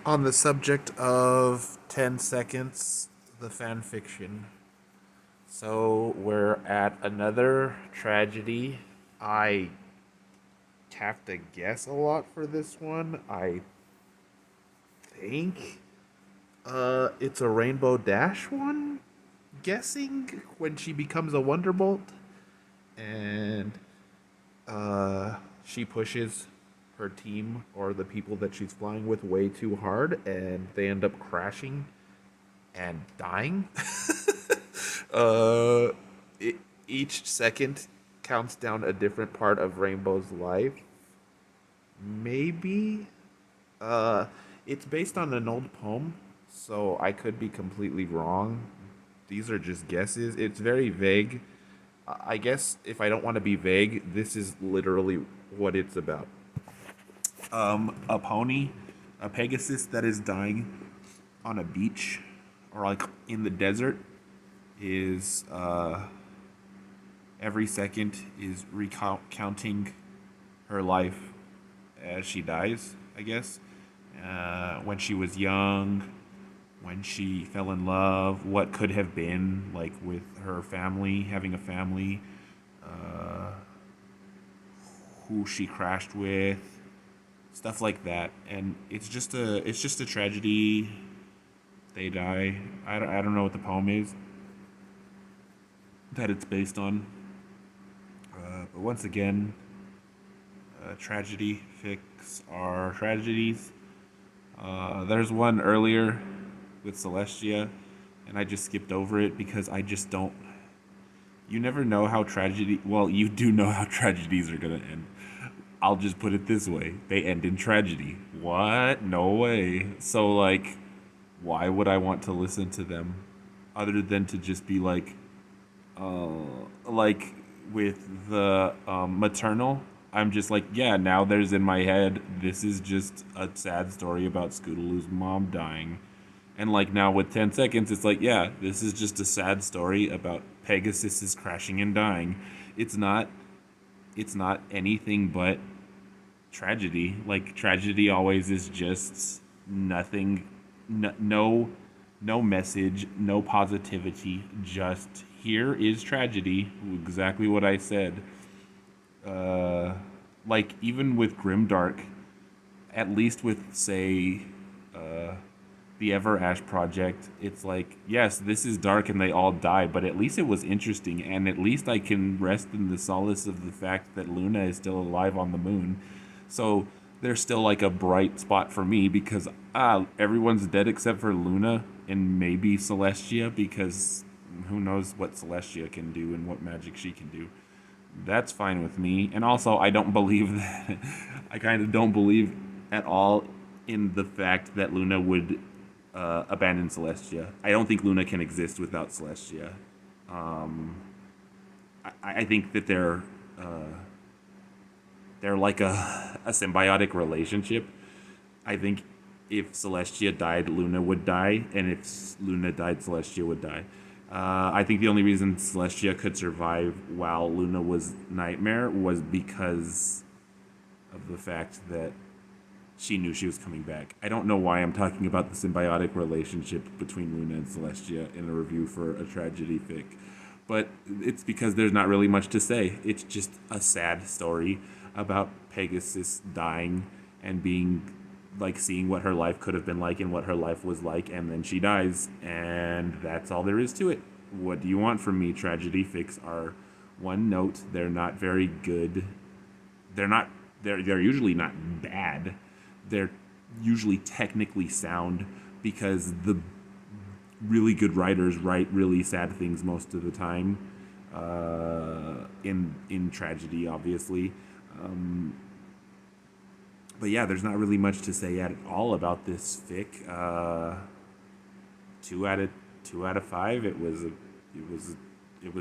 On the subject of 10 seconds, the fan fiction. So we're at another tragedy. I have to guess a lot for this one. I think it's a Rainbow Dash one. Guessing when she becomes a Wonderbolt and she pushes her team or the people that she's flying with way too hard and they end up crashing and dying. uh, it, each second counts down a different part of Rainbow's life. Maybe. Uh, it's based on an old poem, so I could be completely wrong. These are just guesses. It's very vague. I guess if I don't want to be vague, this is literally what it's about. A pony, a Pegasus that is dying on a beach or like in the desert is every second is recounting her life as she dies, I guess. When she was young, when she fell in love, what could have been, like with her family, having a family, uh, who she crashed with, stuff like that. And it's just a tragedy. They die. I don't know what the poem is that it's based on. But once again, tragedy fics are tragedies. There's one earlier with Celestia, and I just skipped over it because I just don't. You never know how tragedy. Well, you do know how tragedies are gonna end. I'll just put it this way: they end in tragedy. What? No way. So like, why would I want to listen to them, other than to just be uh, like with the maternal, I'm just like, yeah, now there's in my head, this is just a sad story about Scootaloo's mom dying. And like now with 10 seconds, it's like, yeah, this is just a sad story about Pegasus is crashing and dying. It's not it's not anything but tragedy. Like tragedy always is just nothing, no message, no positivity. Just here is tragedy. Exactly what I said. Uh, like even with Grimdark, at least with say uh, the Ever Ash project, it's like yes, this is dark and they all die, but at least it was interesting, and at least I can rest in the solace of the fact that Luna is still alive on the moon. So there's still like a bright spot for me because everyone's dead except for Luna and maybe Celestia because who knows what Celestia can do and what magic she can do. That's fine with me. And also, I don't believe that. I kind of don't believe at all in the fact that Luna would abandon Celestia. I don't think Luna can exist without Celestia. Um, I think that they're like a symbiotic relationship. I think if Celestia died, Luna would die, and if Luna died, Celestia would die. I think the only reason Celestia could survive while Luna was Nightmare was because of the fact that she knew she was coming back. I don't know why I'm talking about the symbiotic relationship between Luna and Celestia in a review for a tragedy fic. But it's because there's not really much to say. It's just a sad story about Pegasus dying and being like seeing what her life could have been like and what her life was like, and then she dies, and that's all there is to it. What do you want from me? Tragedy fics are one note. They're not very good. They're not. They're usually not bad. They're usually technically sound because the really good writers write really sad things most of the time. In tragedy, obviously. Um, but yeah, there's not really much to say at all about this fic. Two out of 2 out of 5. It was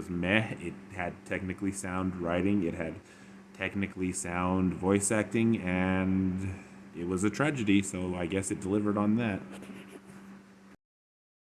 meh. It had technically sound writing. It had technically sound voice acting, and it was a tragedy. So I guess it delivered on that.